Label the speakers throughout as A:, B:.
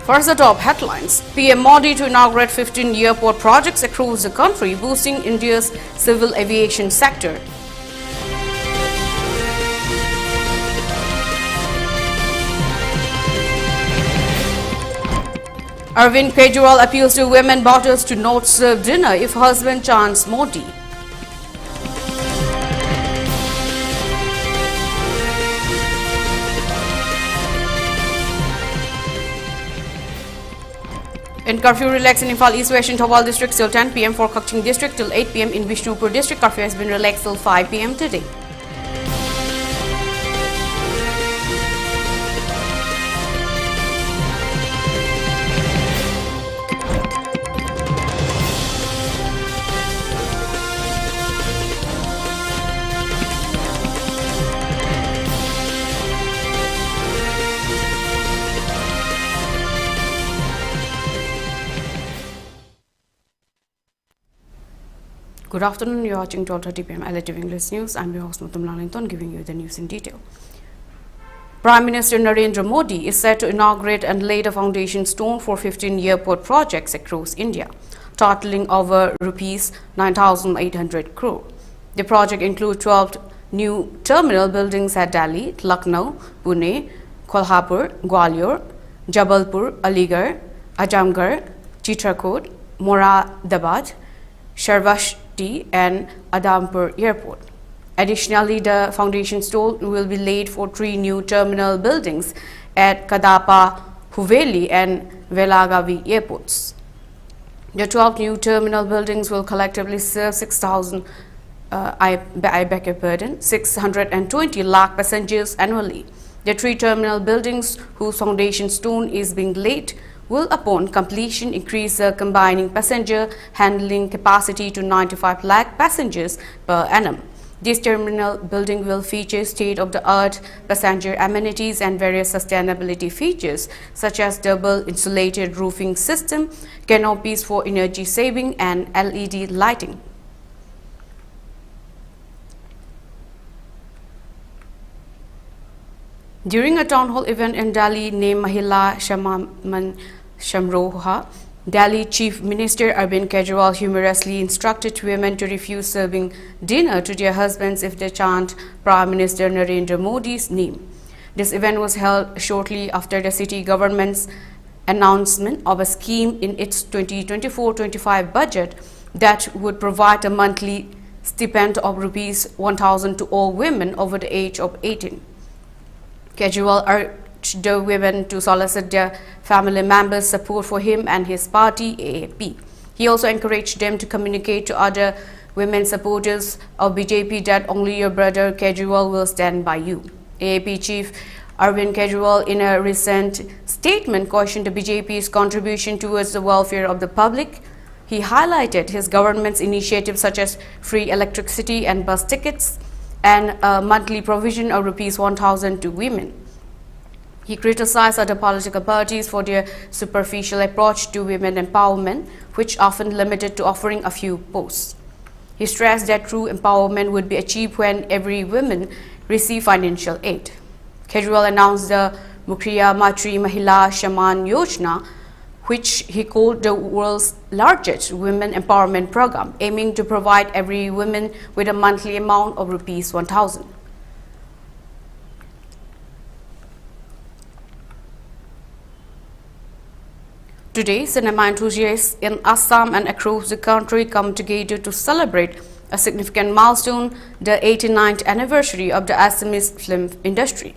A: First, the top headlines. PM Modi to inaugurate 15 airport projects across the country, boosting India's civil aviation sector. Arvind Kejriwal appeals to women voters to not serve dinner if husband chants Modi. In curfew relaxed in Imphal East West and Thawal district till 10 p.m. for Kaching district till 8 p.m. in Bishnupur district. Curfew has been relaxed till 5 p.m. today. Good afternoon, you are watching 12:30 p.m. ELITETV English News. I am your host Mutum Langlenton, giving you the news in detail. Prime Minister Narendra Modi is set to inaugurate and lay the foundation stone for 15 airport projects across India, totaling over Rs 9,800 crore. The project includes 12 new terminal buildings at Delhi, Lucknow, Pune, Kolhapur, Gwalior, Jabalpur, Aligarh, Ajamgarh, Chitrakoot, Moradabad, Sharvashti and Adampur Airport. Additionally, the foundation stone will be laid for 3 new terminal buildings at Kadapa, Huveli and Velagavi airports. The 12 new terminal buildings will collectively serve 620 lakh passengers annually. The 3 terminal buildings whose foundation stone is being laid will, upon completion, increase the combining passenger handling capacity to 95 lakh passengers per annum. This terminal building will feature state-of-the-art passenger amenities and various sustainability features such as double insulated roofing system, canopies for energy saving and LED lighting. During a town hall event in Delhi named Mahila Shamaman Shamroha, Delhi Chief Minister Arvind Kejriwal humorously instructed women to refuse serving dinner to their husbands if they chant Prime Minister Narendra Modi's name. This event was held shortly after the city government's announcement of a scheme in its 2024-25 budget that would provide a monthly stipend of Rs 1,000 to all women over the age of 18. Kejriwal urged the women to solicit their family members' support for him and his party, AAP. He also encouraged them to communicate to other women supporters of BJP that only your brother Kejriwal will stand by you. AAP Chief Arvind Kejriwal, in a recent statement, cautioned the BJP's contribution towards the welfare of the public. He highlighted his government's initiatives such as free electricity and bus tickets and a monthly provision of Rs 1,000 to women. He criticized other political parties for their superficial approach to women empowerment, which often limited to offering a few posts. He stressed that true empowerment would be achieved when every woman received financial aid. Kejriwal announced the Mukhiya Matri Mahila Shaman Yojana, which he called the world's largest women empowerment program, aiming to provide every woman with a monthly amount of Rs 1,000. Today, cinema enthusiasts in Assam and across the country come together to celebrate a significant milestone, the 89th anniversary of the Assamese film industry.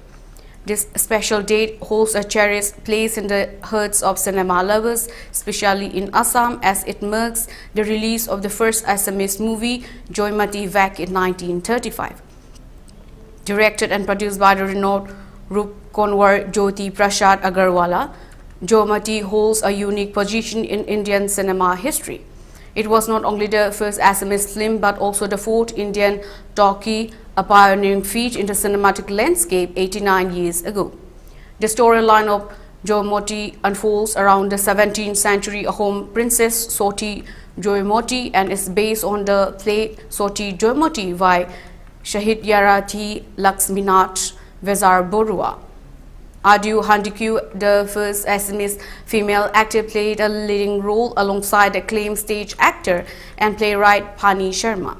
A: This special date holds a cherished place in the hearts of cinema lovers, especially in Assam, as it marks the release of the first Assamese movie, Joymati Vak, in 1935. Directed and produced by the renowned Rup Konwar Jyoti Prasad Agarwala, Joymati holds a unique position in Indian cinema history. It was not only the first Assamese film but also the fourth Indian talkie, a pioneering feat in the cinematic landscape 89 years ago. The storyline of Joymati unfolds around the 17th century Ahom princess Soti Joymati and is based on the play Soti Joymati by Shahid Yarathi Laxminath Vezar Borua. Adu Handiku, the first Assamese female actor, played a leading role alongside acclaimed stage actor and playwright Pani Sharma.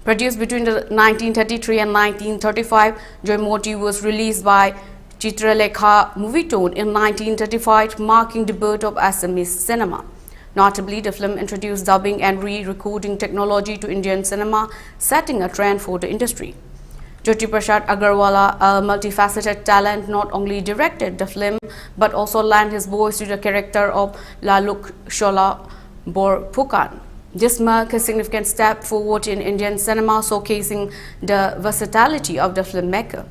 A: Produced between 1933 and 1935, Joymoti was released by Chitralekha Movietone in 1935, marking the birth of Assamese cinema. Notably, the film introduced dubbing and re-recording technology to Indian cinema, setting a trend for the industry. Jyoti Prasad Agarwala, a multifaceted talent, not only directed the film but also lent his voice to the character of Laluk Shola Borpukan. This marked a significant step forward in Indian cinema, showcasing the versatility of the filmmaker.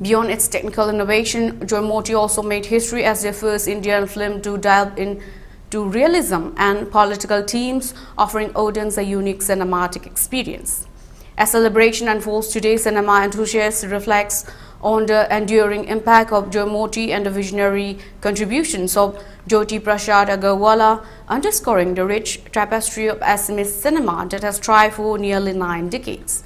A: Beyond its technical innovation, Joymoti also made history as the first Indian film to delve into realism and political themes, offering audience a unique cinematic experience. As celebration unfolds today, cinema enthusiasts reflects on the enduring impact of Joymoti and the visionary contributions of Jyoti Prasad Agarwala, underscoring the rich tapestry of Assamese cinema that has thrived for nearly 9 decades.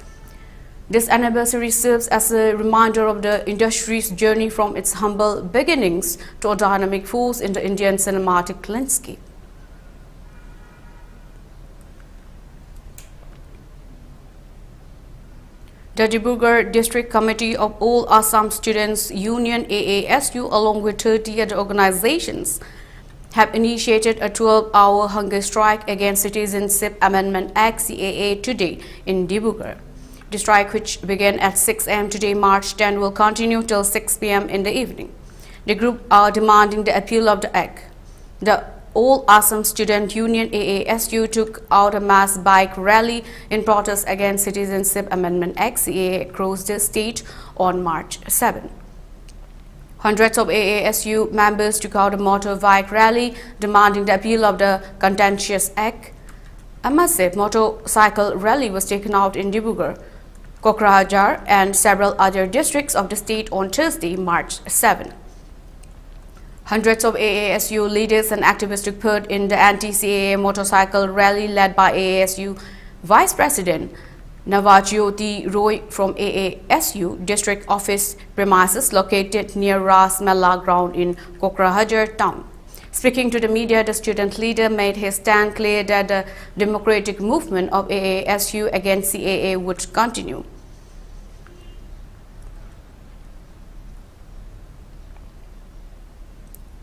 A: This anniversary serves as a reminder of the industry's journey from its humble beginnings to a dynamic force in the Indian cinematic landscape. The Dibrugarh District Committee of All Assam Students Union AASU, along with 30 other organizations, have initiated a 12-hour hunger strike against Citizenship Amendment Act CAA today in Dibrugarh. The strike, which began at 6 am today, March 10, will continue till 6 pm in the evening. The group are demanding the appeal of the act. The All Assam Student Union AASU took out a mass bike rally in protest against Citizenship Amendment Act CAA across the state on March 7. Hundreds of AASU members took out a motorbike rally demanding the appeal of the contentious act. A massive motorcycle rally was taken out in Dibrugarh, Kokrajhar and several other districts of the state on Thursday, March 7. Hundreds of AASU leaders and activists took part in the anti-CAA motorcycle rally led by AASU Vice President Navajyoti Roy from AASU District Office premises located near Ras Mela ground in Kokrajhar town. Speaking to the media, the student leader made his stand clear that the democratic movement of AASU against CAA would continue.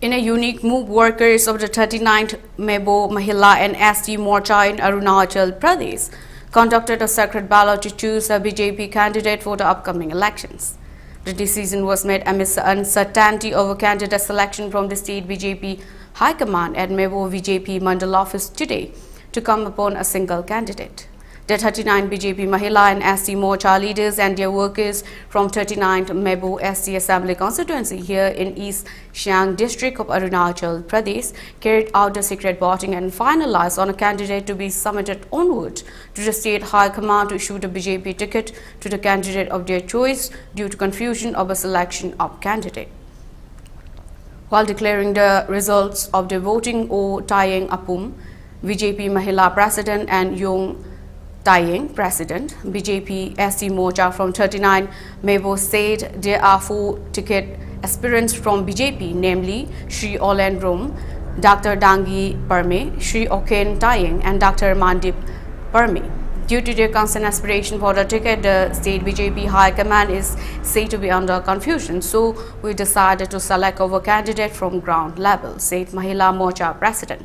A: In a unique move, workers of the 39th Mebo Mahila and ST Morcha in Arunachal Pradesh conducted a secret ballot to choose a BJP candidate for the upcoming elections. The decision was made amidst the uncertainty over candidate selection from the state BJP High Command at Mebo BJP Mandal office today to come upon a single candidate. The 39 BJP Mahila and ST Morcha leaders and their workers from 39th Mebo ST Assembly constituency here in East Siang district of Arunachal Pradesh carried out the secret voting and finalized on a candidate to be submitted onward to the state high command to issue the BJP ticket to the candidate of their choice due to confusion of a selection of candidate. While declaring the results of the voting, O Tayeng Apum, BJP Mahila President, and Yong Tayeng, President, BJP ST Morcha from 39 Mebo said there are 4 ticket aspirants from BJP, namely Shri Olen Rom, Dr. Dangi Parme, Shri Oken Tayeng, and Dr. Mandip Parme. Due to their constant aspiration for the ticket, the state BJP High Command is said to be under confusion, so we decided to select our candidate from ground level, said Mahila Morcha President.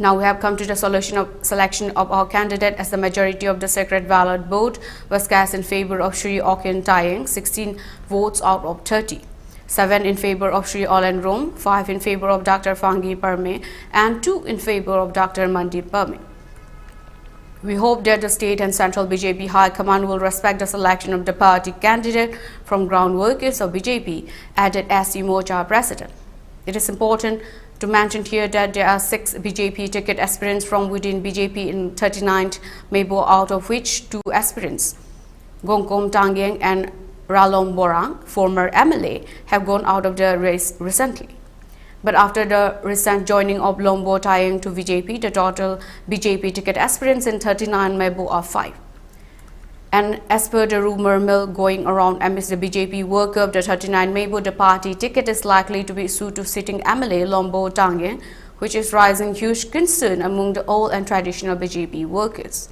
A: Now we have come to the selection of our candidate, as the majority of the secret ballot vote was cast in favor of Shri Oken Tayeng, 16 votes out of 30. 7 in favor of Shri Olen Rom, 5 in favor of Dr. Fangi Parme, and 2 in favor of Dr. Mandip Parme. We hope that the state and central BJP High Command will respect the selection of the party candidate from ground workers of BJP, added ST Morcha President. It is important to mention here that there are 6 BJP ticket aspirants from within BJP in 39th Mebo, out of which 2 aspirants, Gongkom Tangyeng and Ralom Borang, former MLA, have gone out of the race recently. But after the recent joining of Lombo Tayeng to BJP, the total BJP ticket aspirants in 39 Mebo are 5. And as per the rumor mill going around amidst the BJP workup of the 39 Manipur, the party ticket is likely to be issued to sitting MLA Lombo Tangye, which is raising huge concern among the old and traditional BJP workers.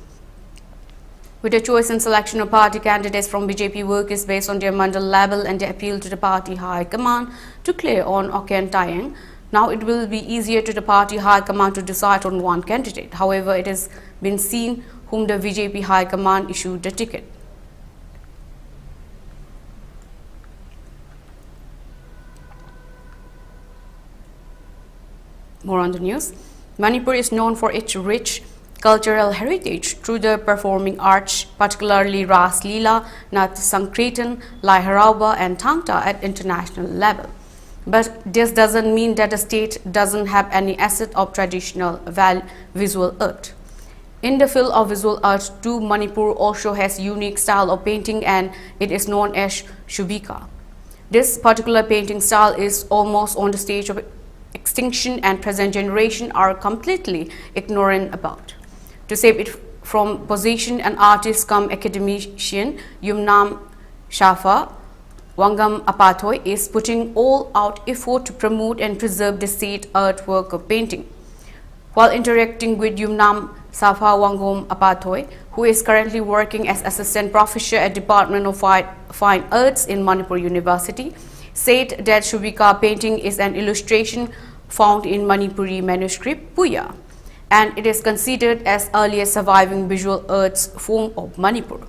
A: With the choice and selection of party candidates from BJP workers based on their mandal level and the appeal to the party high command to clear on Oken Tayang, now it will be easier to the party high command to decide on one candidate. However, it has been seen whom the BJP high command issued the ticket. More on the news. Manipur is known for its rich cultural heritage through the performing arts, particularly Ras Leela, Nath Sankirtan, Lai Harauba and Thangta at international level. But this doesn't mean that the state doesn't have any asset of traditional visual art. In the field of visual art too, Manipur also has unique style of painting and it is known as Shubika. This particular painting style is almost on the stage of extinction and present generation are completely ignorant about. To save it from possession, an artist come academician Yumnam Shafa Wangam Apathoy is putting all out effort to promote and preserve the state artwork of painting. While interacting with Yumnam Safa Wangom Apathoy, who is currently working as assistant professor at Department of Fine Arts in Manipur University, said that Shubika painting is an illustration found in Manipuri manuscript Puya, and it is considered as earliest surviving visual arts form of Manipur.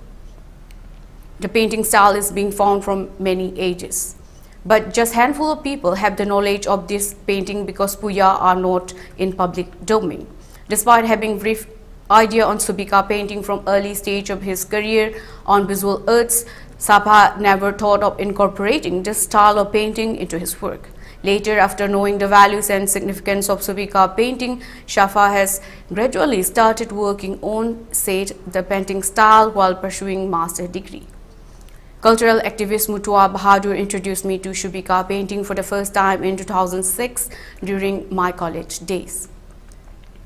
A: The painting style is being found from many ages. But just handful of people have the knowledge of this painting because Puya are not in public domain. Despite having brief idea on Shubika painting from early stage of his career on visual arts, Sabha never thought of incorporating this style of painting into his work. Later, after knowing the values and significance of Shubika painting, Shafa has gradually started working on, said, the painting style while pursuing master degree. Cultural activist Mutua Bahadur introduced me to Shubika painting for the first time in 2006 during my college days.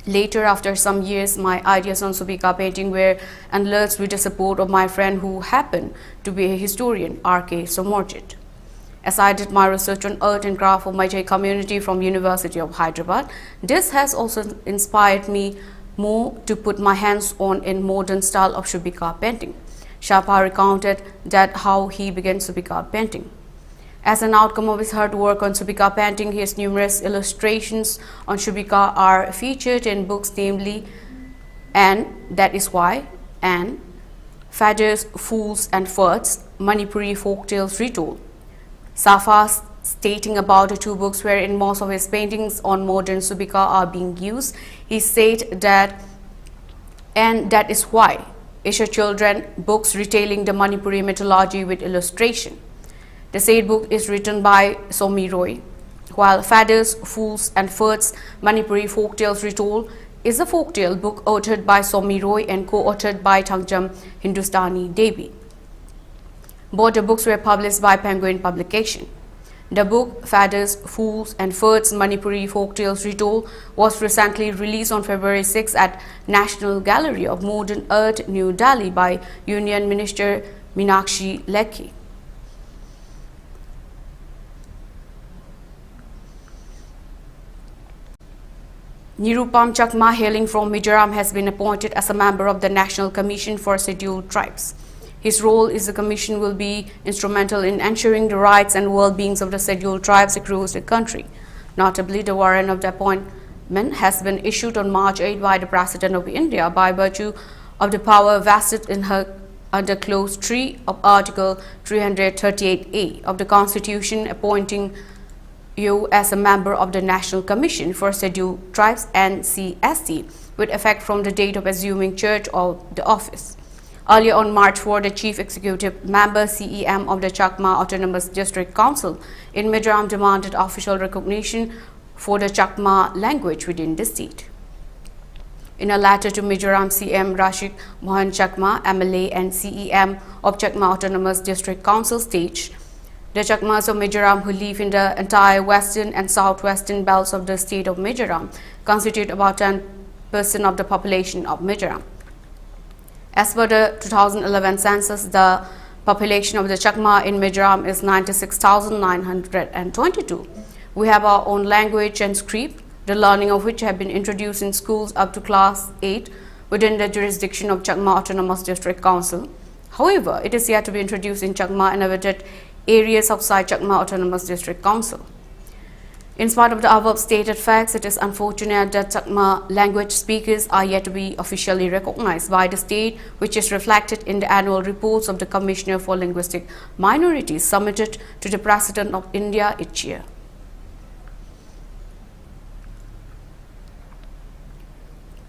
A: Later, after some years, my ideas on Shubika painting were enlarged with the support of my friend who happened to be a historian, R.K. Somorjit. As I did my research on art and craft of my community from University of Hyderabad, this has also inspired me more to put my hands on in modern style of Shubika painting. Shapa recounted that how he began Shubika painting. As an outcome of his hard work on Shubika painting, his numerous illustrations on Shubika are featured in books namely And That Is Why and Fathers, Fools and Farts, Manipuri Folktales Retold. Safa stating about the two books wherein most of his paintings on modern Shubika are being used, he said that And That Is Why is a children books retailing the Manipuri mythology with illustration. The said book is written by Somi Roy, while Fathers, Fools and Farts, Manipuri Folktales Retold is a folktale book authored by Somi Roy and co-authored by Thangjam Hindustani Devi. Both the books were published by Penguin Publication. The book, Fathers, Fools and Farts, Manipuri Folktales Retold, was recently released on February 6 at National Gallery of Modern Art, New Delhi by Union Minister Meenakshi Lekhi. Nirupam Chakma, hailing from Mizoram, has been appointed as a member of the National Commission for Scheduled Tribes. His role is the commission will be instrumental in ensuring the rights and well-being of the scheduled tribes across the country. Notably, the warrant of the appointment has been issued on March 8 by the President of India by virtue of the power vested in her under Clause 3 of Article 338A of the Constitution, appointing you as a member of the National Commission for Scheduled Tribes NCST with effect from the date of assuming charge of the office. Earlier on March 4, the Chief Executive Member CEM of the Chakma Autonomous District Council in Mizoram demanded official recognition for the Chakma language within the state. In a letter to Mizoram CM Rashid Mohan Chakma, MLA and CEM of Chakma Autonomous District Council states, the Chakmas of Mizoram who live in the entire western and southwestern belts of the state of Mizoram constitute about 10% of the population of Mizoram. As per the 2011 census, the population of the Chakma in Mizoram is 96,922. We have our own language and script, the learning of which have been introduced in schools up to class 8 within the jurisdiction of Chakma Autonomous District Council. However, it is yet to be introduced in Chakma and inhabited areas outside Chakma Autonomous District Council. In spite of the above stated facts, it is unfortunate that Chakma language speakers are yet to be officially recognized by the state, which is reflected in the annual reports of the Commissioner for Linguistic Minorities submitted to the President of India each year.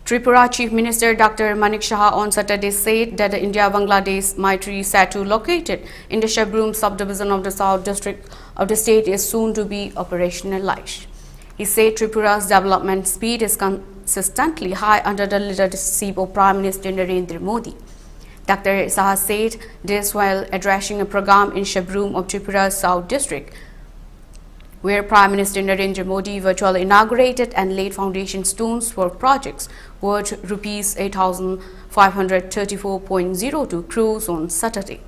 A: Tripura Chief Minister Dr. Manik Shah on Saturday said that the India-Bangladesh Maitri Setu located in the Shillong subdivision of the South District of the state is soon to be operationalized. He said Tripura's development speed is consistently high under the leadership of Prime Minister Narendra Modi. Dr. Shah said this while addressing a program in Shillong of Tripura's South District, where Prime Minister Narendra Modi virtually inaugurated and laid foundation stones for projects worth Rs 8,534.02 crores on Saturday.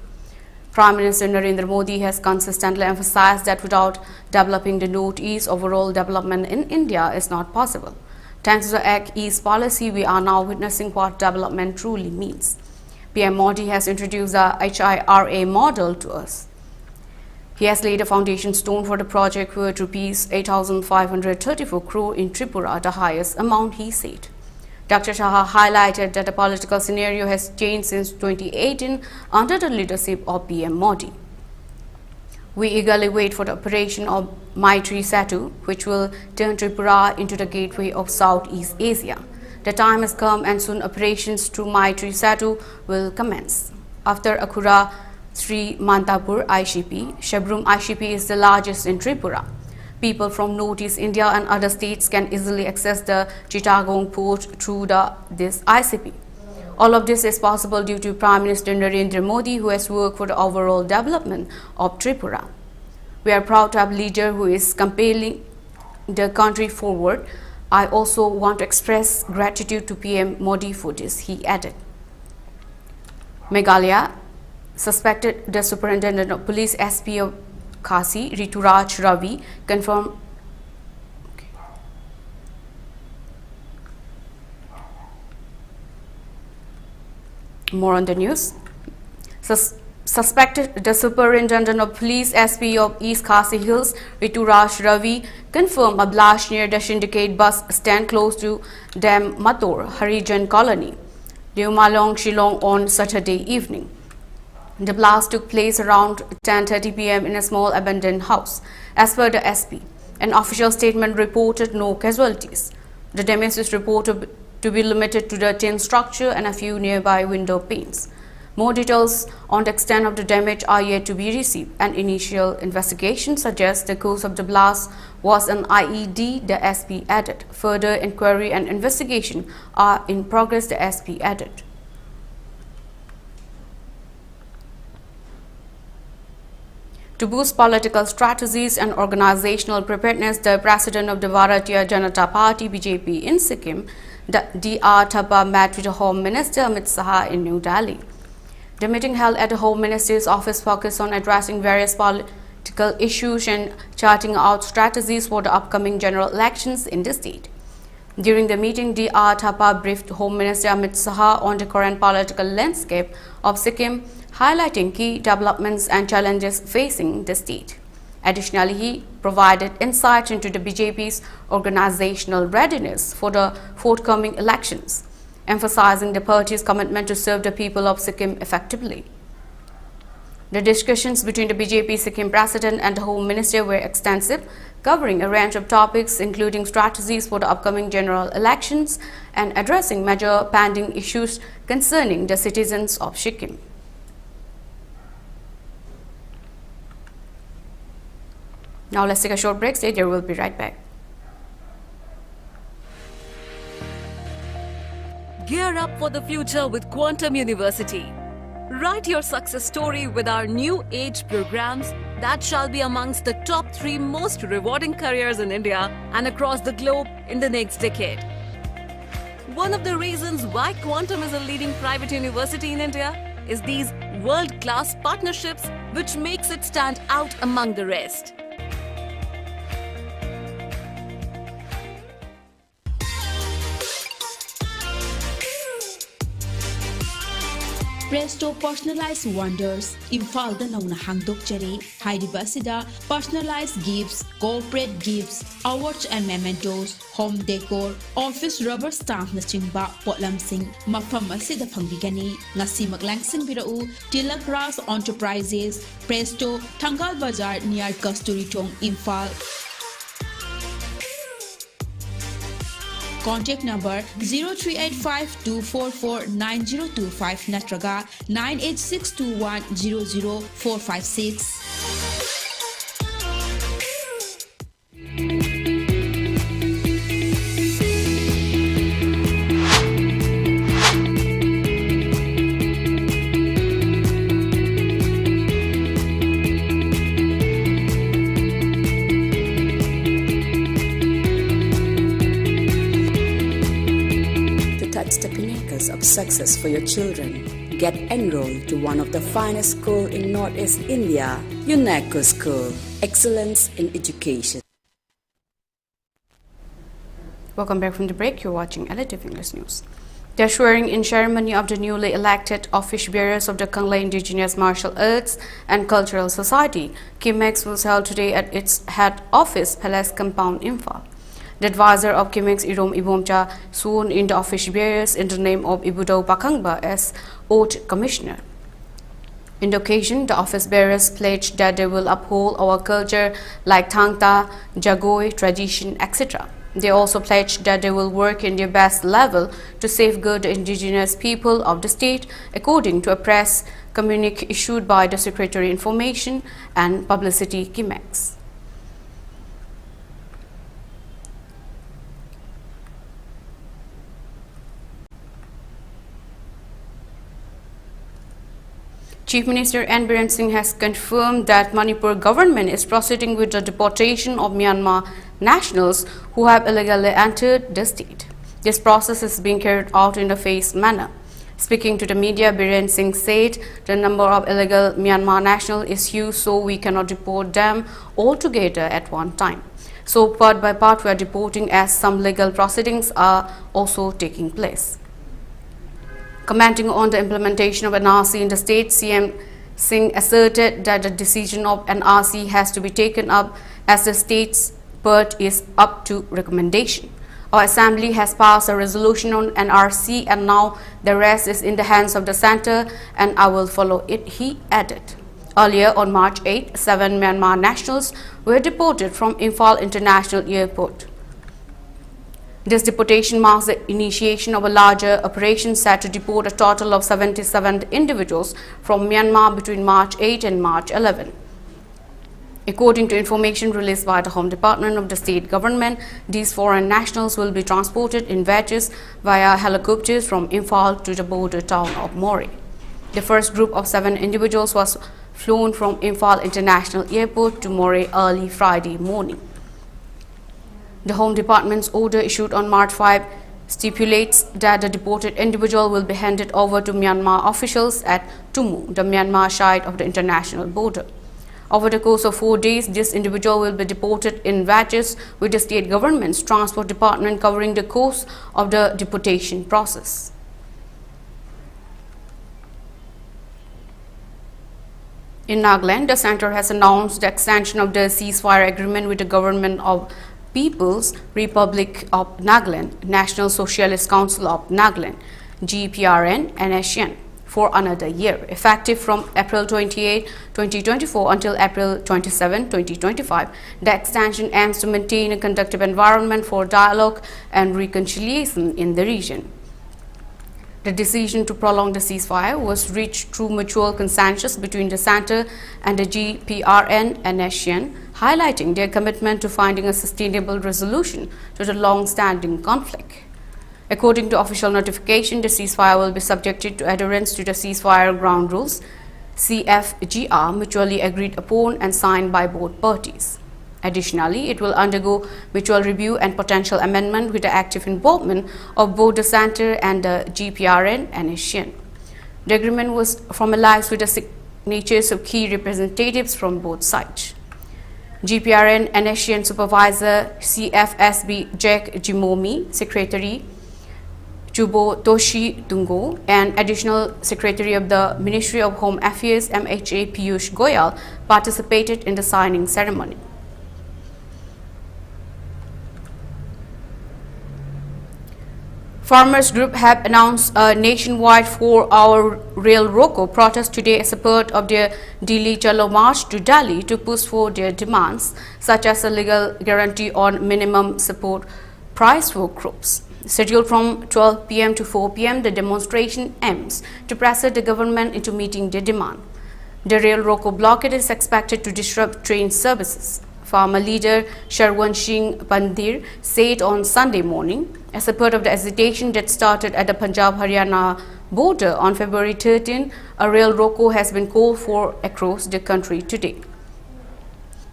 A: Prime Minister Narendra Modi has consistently emphasized that without developing the North-East, overall development in India is not possible. Thanks to the Act East policy, we are now witnessing what development truly means. PM Modi has introduced the HIRA model to us. He has laid a foundation stone for the project worth Rs 8,534 crore in Tripura, the highest amount, he said. Dr. Shah highlighted that the political scenario has changed since 2018 under the leadership of PM Modi. We eagerly wait for the operation of Maitri Setu, which will turn Tripura into the gateway of Southeast Asia. The time has come and soon operations through Maitri Setu will commence. After Akura Sri Mantapur ICP, Shillong ICP is the largest in Tripura. People from Northeast India and other states can easily access the Chittagong port through this ICP. All of this is possible due to Prime Minister Narendra Modi, who has worked for the overall development of Tripura. We are proud to have a leader who is compelling the country forward. I also want to express gratitude to PM Modi for this, he added. Meghalaya suspected the Superintendent of Police SP of Khasi, Rituraj Ravi, confirmed more on the news. Suspected the Superintendent of Police SP of East Khasi Hills, Rituraj Ravi, confirmed a blast near the Syndicate bus stand close to Dam Mator, Harijan Colony, Deomalong, Shillong on Saturday evening. The blast took place around 10:30 p.m. in a small abandoned house. As per the SP, an official statement reported no casualties. The damage is reported to be limited to the tin structure and a few nearby window panes. More details on the extent of the damage are yet to be received. An initial investigation suggests the cause of the blast was an IED, the SP added. Further inquiry and investigation are in progress, the SP added. To boost political strategies and organizational preparedness, the president of the Bharatiya Janata Party (BJP) in Sikkim, D.R. Thapa, met with the Home Minister Amit Shah in New Delhi. The meeting held at the Home Minister's office focused on addressing various political issues and charting out strategies for the upcoming general elections in the state. During the meeting, D.R. Thapa briefed Home Minister Amit Shah on the current political landscape of Sikkim, highlighting key developments and challenges facing the state. Additionally, he provided insight into the BJP's organizational readiness for the forthcoming elections, emphasizing the party's commitment to serve the people of Sikkim effectively. The discussions between the BJP Sikkim president and the Home Minister were extensive, covering a range of topics including strategies for the upcoming general elections and addressing major pending issues concerning the citizens of Sikkim. Now let's take a short break. Stay there, we'll be right back.
B: Gear up for the future with Quantum University. Write your success story with our new age programs that shall be amongst the top 3 most rewarding careers in India and across the globe in the next decade. one of the reasons why Quantum is a leading private university in India is these world-class partnerships which makes it stand out among the rest.
C: Presto Personalized Wonders, Imphal da nauna hangdok chari, Hairiba asida personalized gifts, corporate gifts, awards and mementos, home decor, office rubber stamp na chingba potlam sing mafam asida phangbigani ngasi maglangsing birau Tilak Ras Enterprises, Presto, Thangal Bazar near Kasturi Tong, Imphal. Contact number 0385-244-9025 natraga 98621-00456.
D: The pinnacles of success for your children. Get enrolled to one of the finest schools in Northeast India, UNESCO School. Excellence in education.
A: Welcome back from the break. You're watching ELITETV English News. The swearing-in ceremony of the newly elected office bearers of the Kangla Indigenous Martial Arts and Cultural Society, KIMEX, was held today at its head office, Palace Compound, Imphal. The advisor of KIMEX, Irom Ibomcha, sworn in the office bearers in the name of Ibudau Pakangba as Oath Commissioner. In the occasion, the office bearers pledged that they will uphold our culture like Thangta, Jagoi, tradition, etc. They also pledged that they will work in their best level to safeguard the indigenous people of the state, according to a press communique issued by the Secretary Information and Publicity, KIMEX. Chief Minister N. Biren Singh has confirmed that Manipur government is proceeding with the deportation of Myanmar nationals who have illegally entered the state. This process is being carried out in a phased manner. Speaking to the media, Biren Singh said the number of illegal Myanmar nationals is huge, so we cannot deport them all together at one time. So part by part we are deporting, as some legal proceedings are also taking place. Commenting on the implementation of NRC in the state, CM Singh asserted that the decision of NRC has to be taken up as the state's part is up to recommendation. Our assembly has passed a resolution on NRC and now the rest is in the hands of the centre and I will follow it, he added. Earlier on March 8, 7 Myanmar nationals were deported from Imphal International Airport. This deportation marks the initiation of a larger operation set to deport a total of 77 individuals from Myanmar between March 8 and March 11. According to information released by the Home Department of the state government, these foreign nationals will be transported in batches via helicopters from Imphal to the border town of Moreh. The first group of 7 individuals was flown from Imphal International Airport to Moreh early Friday morning. The Home Department's order issued on March 5 stipulates that the deported individual will be handed over to Myanmar officials at Tumu, the Myanmar side of the international border. Over the course of 4 days, this individual will be deported in batches, with the state government's transport department covering the course of the deportation process. In Nagaland, the centre has announced the extension of the ceasefire agreement with the government of People's Republic of Nagaland, National Socialist Council of Nagaland, GPRN, NSN, for another year, effective from April 28, 2024 until April 27, 2025. The extension aims to maintain a conducive environment for dialogue and reconciliation in the region. The decision to prolong the ceasefire was reached through mutual consensus between the centre and the GPRN and NSN, highlighting their commitment to finding a sustainable resolution to the long-standing conflict. According to official notification, the ceasefire will be subjected to adherence to the ceasefire ground rules, CFGR, mutually agreed upon and signed by both parties. Additionally, it will undergo mutual review and potential amendment with the active involvement of both the Center and the GPRN and ASEAN. The agreement was formalized with the signatures of key representatives from both sides. GPRN and ASEAN Supervisor CFSB Jack Jimomi, Secretary Chubo Toshi Tungo, and Additional Secretary of the Ministry of Home Affairs MHA Piyush Goyal participated in the signing ceremony. Farmers Group have announced a nationwide 4-hour rail roko protest today as a part of their Delhi Chalo March to Delhi to push for their demands, such as a legal guarantee on minimum support price for crops. Scheduled from 12 p.m. to 4 p.m., the demonstration aims to pressure the government into meeting their demand. The rail roko blockade is expected to disrupt train services. Farmer leader Sharwan Singh Pandir said on Sunday morning, as a part of the agitation that started at the Punjab-Haryana border on February 13, a rail roko has been called for across the country today.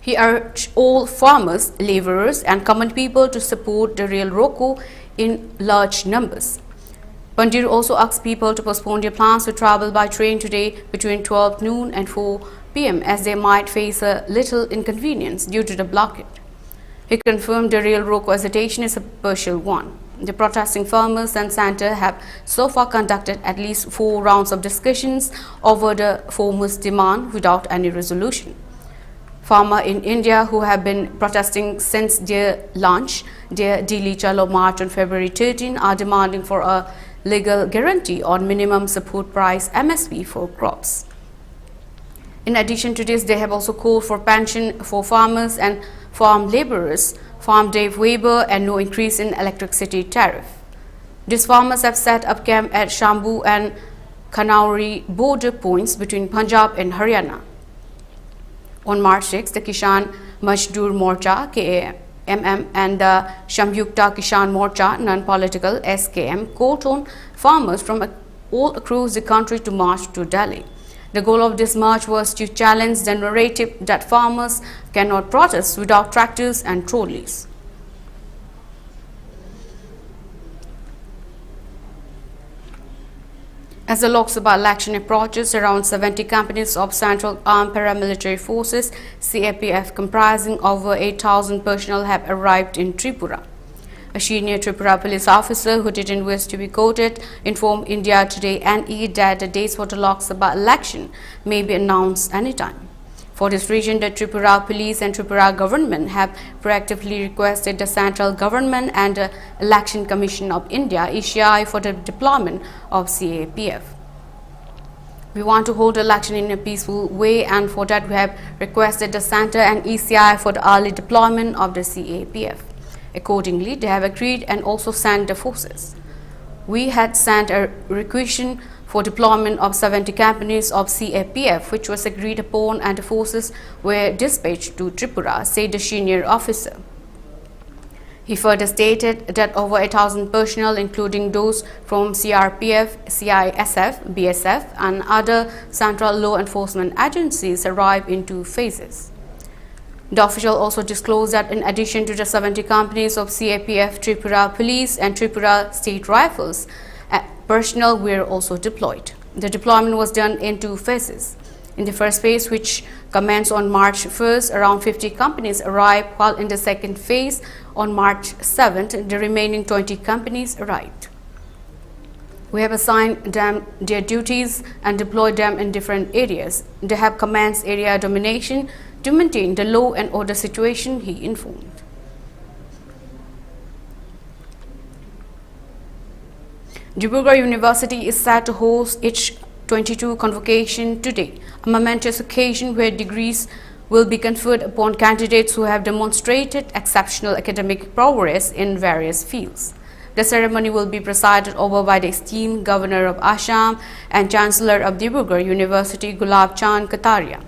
A: He urged all farmers, laborers and common people to support the rail roko in large numbers. Pandir also asked people to postpone their plans to travel by train today between 12 noon and 4 p.m. as they might face a little inconvenience due to the blockade. He confirmed the rail roko agitation is a partial one. The protesting farmers and Center have so far conducted at least 4 rounds of discussions over the foremost demand without any resolution. Farmers in India who have been protesting since their launch, their Delhi Chalo March on February 13, are demanding for a legal guarantee on minimum support price MSP for crops. In addition to this, they have also called for pension for farmers and farm laborers, farm day waiver and no increase in electricity tariff. These farmers have set up camp at Shambu and Khanauri border points between Punjab and Haryana. On March 6, the Kisan Mazdoor Morcha KMM and the Shamyukta Kisan Morcha non-political SKM called on farmers from all across the country to march to Delhi. The goal of this march was to challenge the narrative that farmers cannot protest without tractors and trolleys. As the Lok Sabha election approaches, around 70 companies of Central Armed Paramilitary Forces CAPF comprising over 8,000 personnel have arrived in Tripura. A senior Tripura police officer who didn't wish to be quoted informed India Today NE that the dates for the Lok Sabha election may be announced anytime. For this reason, the Tripura police and Tripura government have proactively requested the central government and the Election Commission of India (ECI) for the deployment of CAPF. We want to hold the election in a peaceful way, and for that we have requested the Centre and ECI for the early deployment of the CAPF. Accordingly, they have agreed and also sent the forces. We had sent a requisition for deployment of 70 companies of CAPF, which was agreed upon, and the forces were dispatched to Tripura, said the senior officer. He further stated that over 8,000 personnel, including those from CRPF, CISF, BSF and other central law enforcement agencies, arrived in 2 phases. The official also disclosed that in addition to the 70 companies of CAPF, Tripura Police and Tripura State Rifles, personnel were also deployed. The deployment was done in 2 phases. In the first phase, which commenced on March 1st, around 50 companies arrived, while in the second phase, on March 7th, the remaining 20 companies arrived. We have assigned them their duties and deployed them in different areas. They have commenced area domination to maintain the law and order situation, he informed. Deportation University is set to host its 22 convocation today, a momentous occasion where degrees will be conferred upon candidates who have demonstrated exceptional academic progress in various fields. The ceremony will be presided over by the esteemed Governor of Assam and Chancellor of Deportation University, Gulab Chand Kataria.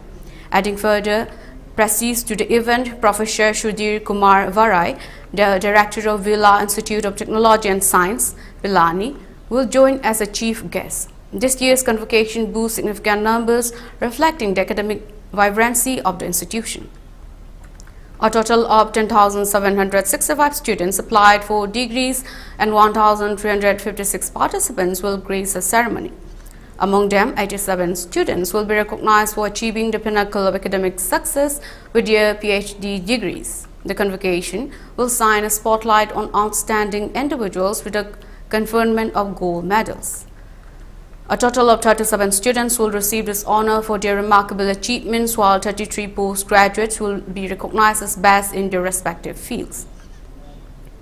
A: Adding further prestige to the event, Professor Sudhir Kumar Varai, the Director of Villa Institute of Technology and Science, Pilani, will join as a chief guest. This year's convocation boasts significant numbers, reflecting the academic vibrancy of the institution. A total of 10,765 students applied for degrees and 1,356 participants will grace the ceremony. Among them, 87 students will be recognized for achieving the pinnacle of academic success with their PhD degrees. The convocation will shine a spotlight on outstanding individuals with the conferment of gold medals. A total of 37 students will receive this honor for their remarkable achievements, while 33 postgraduates will be recognized as best in their respective fields.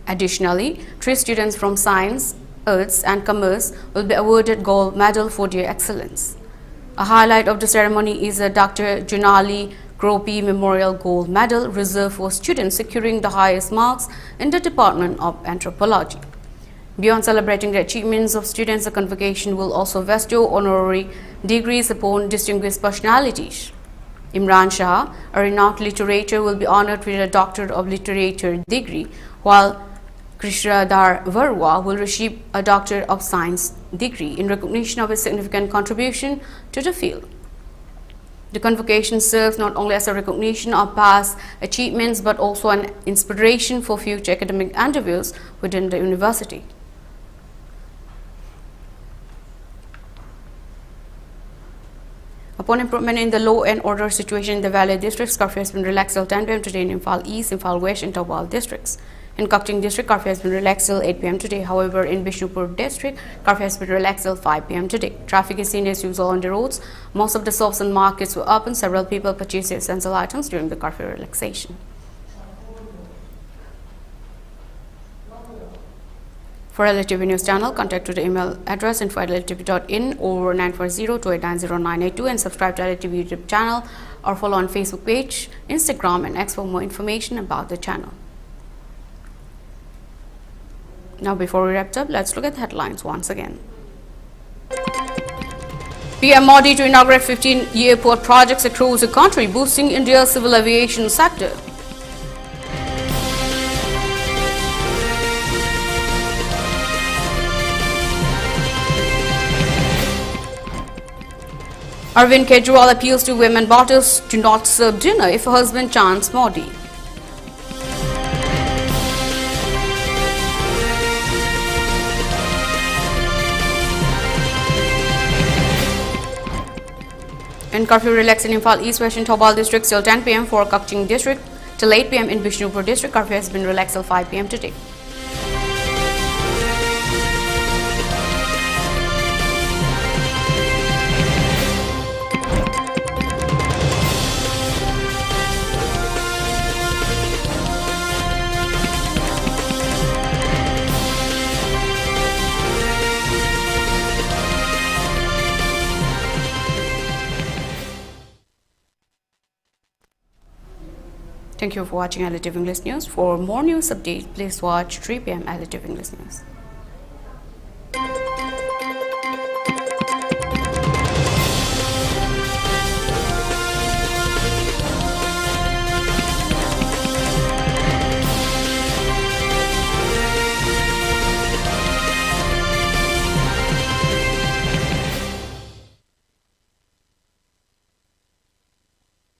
A: Additionally, 3 students from Science, Arts and Commerce will be awarded gold medal for their excellence. A highlight of the ceremony is a Dr. Junali Gropi Memorial Gold Medal reserved for students securing the highest marks in the Department of Anthropology. Beyond celebrating the achievements of students, the convocation will also bestow honorary degrees upon distinguished personalities. Imran Shah, a renowned literator, will be honored with a Doctor of Literature degree, while Krishradar Varwa will receive a Doctor of Science degree in recognition of his significant contribution to the field. The convocation serves not only as a recognition of past achievements but also an inspiration for future academic endeavors within the university. Upon improvement in the law and order situation in the Valley districts, curfew has been relaxed till 10 p.m. today in Imphal East, Imphal West and Tawal districts. In Kakching district, curfew has been relaxed till 8 p.m. today. However, in Bishnupur district, curfew has been relaxed till 5 p.m. today. Traffic is seen as usual on the roads. Most of the shops and markets were open. Several people purchased essential items during the curfew relaxation. For ELITETV News Channel, contact to the email address info@elitetv.in or 940-2890-982 and subscribe to ELITETV YouTube channel or follow on Facebook page, Instagram and X for more information about the channel. Now before we wrap up, let's look at the headlines once again. PM Modi to inaugurate 15 airport projects across the country, boosting India's civil aviation sector. Arvind Kejriwal appeals to women voters to not serve dinner if a husband chants Modi. In curfew relaxed in Imphal East, West and Tawal districts till 10 p.m. for Kakching district till 8 p.m. in Bishnupur district. Curfew has been relaxed till 5 p.m. today. Thank you for watching ELITETV English News. For more news updates, please watch 3 p.m. ELITETV English News.